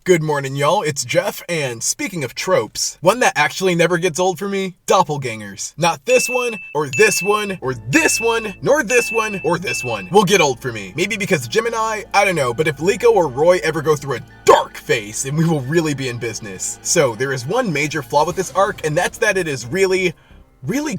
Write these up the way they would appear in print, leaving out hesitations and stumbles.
Good morning, y'all. It's Jeff, and speaking of tropes, one that actually never gets old for me, doppelgangers. Not this one, or this one, or this one, nor this one, or this one will get old for me. Maybe because Gemini, I don't know, but if Liko or Roy ever go through a dark phase, then we will really be in business. So there is one major flaw with this arc, and that's that it is really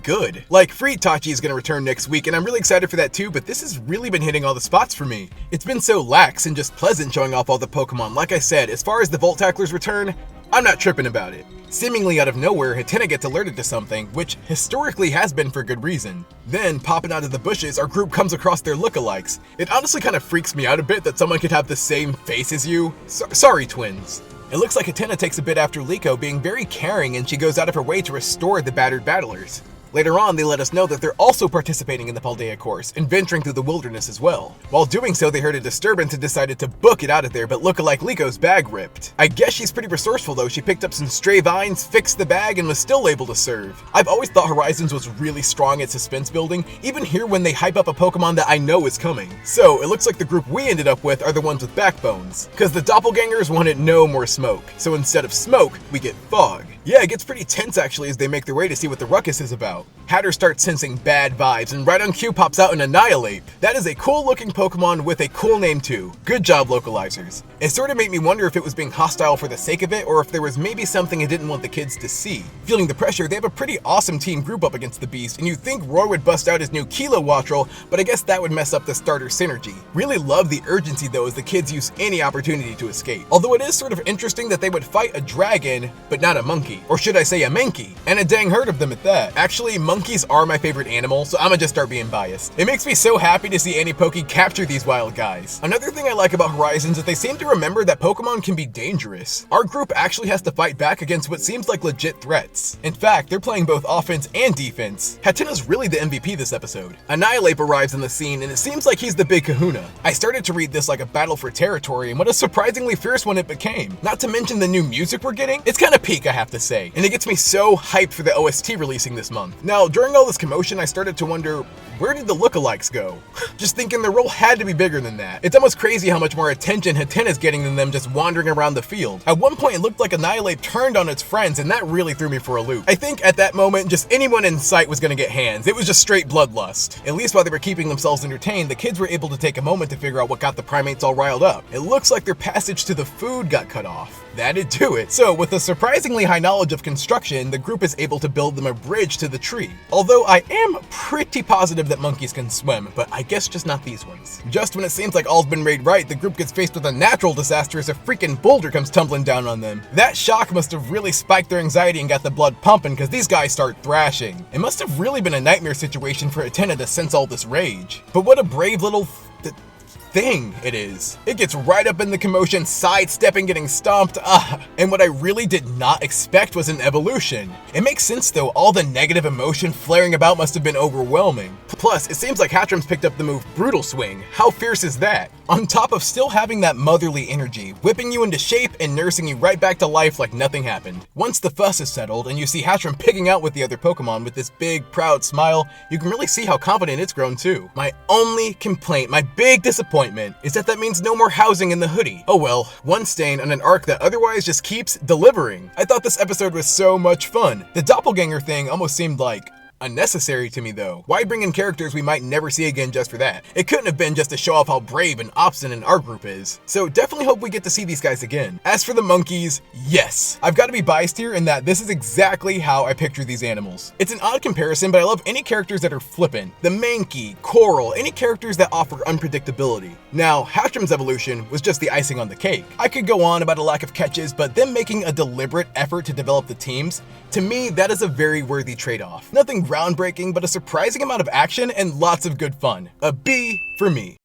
good. Like, Free Itachi is going to return next week, and I'm really excited for that too, but this has really been hitting all the spots for me. It's been so lax and just pleasant showing off all the Pokemon. Like I said, as far as the Volt Tackler's return, I'm not tripping about it. Seemingly out of nowhere, Hattrem gets alerted to something, which historically has been for good reason. Then, popping out of the bushes, our group comes across their lookalikes. It honestly kind of freaks me out a bit that someone could have the same face as you. Sorry, twins. It looks like Hattrem takes a bit after Liko, being very caring, and she goes out of her way to restore the battered battlers. Later on, they let us know that they're also participating in the Paldea course and venturing through the wilderness as well. While doing so, they heard a disturbance and decided to book it out of there, but lookalike Liko's bag ripped. I guess she's pretty resourceful though. She picked up some stray vines, fixed the bag, and was still able to serve. I've always thought Horizons was really strong at suspense building, even here when they hype up a Pokemon that I know is coming. So it looks like the group we ended up with are the ones with backbones, because the doppelgangers wanted no more smoke. So instead of smoke, we get fog. Yeah, it gets pretty tense actually as they make their way to see what the ruckus is about. Hatter starts sensing bad vibes, and right on cue pops out an Annihilate. That is a cool looking Pokemon with a cool name too. Good job, localizers. It sort of made me wonder if it was being hostile for the sake of it, or if there was maybe something it didn't want the kids to see. Feeling the pressure, they have a pretty awesome team group up against the beast, and you'd think Roy would bust out his new Kilo Wattrel, but I guess that would mess up the starter synergy. Really love the urgency though as the kids use any opportunity to escape. Although it is sort of interesting that they would fight a dragon, but not a monkey. Or should I say a Mankey? And a dang herd of them at that. Actually, monkeys are my favorite animal, so I'ma just start being biased. It makes me so happy to see Annie capture these wild guys. Another thing I like about Horizons is that they seem to remember that Pokemon can be dangerous. Our group actually has to fight back against what seems like legit threats. In fact, they're playing both offense and defense. Hatena's really the MVP this episode. Annihilate arrives on the scene, and it seems like he's the big kahuna. I started to read this like a battle for territory, and what a surprisingly fierce one it became. Not to mention the new music we're getting. It's kind of peak, I have to say. And it gets me so hyped for the OST releasing this month. Now, during all this commotion, I started to wonder, where did the lookalikes go? Just thinking their role had to be bigger than that. It's almost crazy how much more attention Hattrem is getting than them just wandering around the field. At one point, it looked like Annihilate turned on its friends, and that really threw me for a loop. I think at that moment, just anyone in sight was gonna get hands. It was just straight bloodlust. At least while they were keeping themselves entertained, the kids were able to take a moment to figure out what got the primates all riled up. It looks like their passage to the food got cut off. That'd do it. So, with a surprisingly high knowledge of construction, the group is able to build them a bridge to the tree. Although I am pretty positive that monkeys can swim, but I guess just not these ones. Just when it seems like all's been made right, the group gets faced with a natural disaster as a freaking boulder comes tumbling down on them. That shock must have really spiked their anxiety and got the blood pumping, because these guys start thrashing. It must have really been a nightmare situation for Hattrem to sense all this rage. But what a brave little thing it is. It gets right up in the commotion, sidestepping, getting stomped. And what I really did not expect was an evolution. It makes sense though, all the negative emotion flaring about must have been overwhelming. Plus, it seems like Hattrem's picked up the move Brutal Swing. How fierce is that? On top of still having that motherly energy, whipping you into shape and nursing you right back to life like nothing happened. Once the fuss is settled and you see Hattrem picking out with the other Pokemon with this big, proud smile, you can really see how confident it's grown too. My only complaint, my big disappointment, is that means no more housing in the hoodie. Oh well, one stain on an arc that otherwise just keeps delivering. I thought this episode was so much fun. The doppelganger thing almost seemed like unnecessary to me though. Why bring in characters we might never see again just for that? It couldn't have been just to show off how brave and obstinate our group is. So definitely hope we get to see these guys again. As for the monkeys, yes. I've got to be biased here in that this is exactly how I picture these animals. It's an odd comparison, but I love any characters that are flippant. The Mankey, Coral, any characters that offer unpredictability. Now, Hattrem's evolution was just the icing on the cake. I could go on about a lack of catches, but them making a deliberate effort to develop the teams, to me, that is a very worthy trade-off. Nothing groundbreaking, but a surprising amount of action and lots of good fun. A B for me.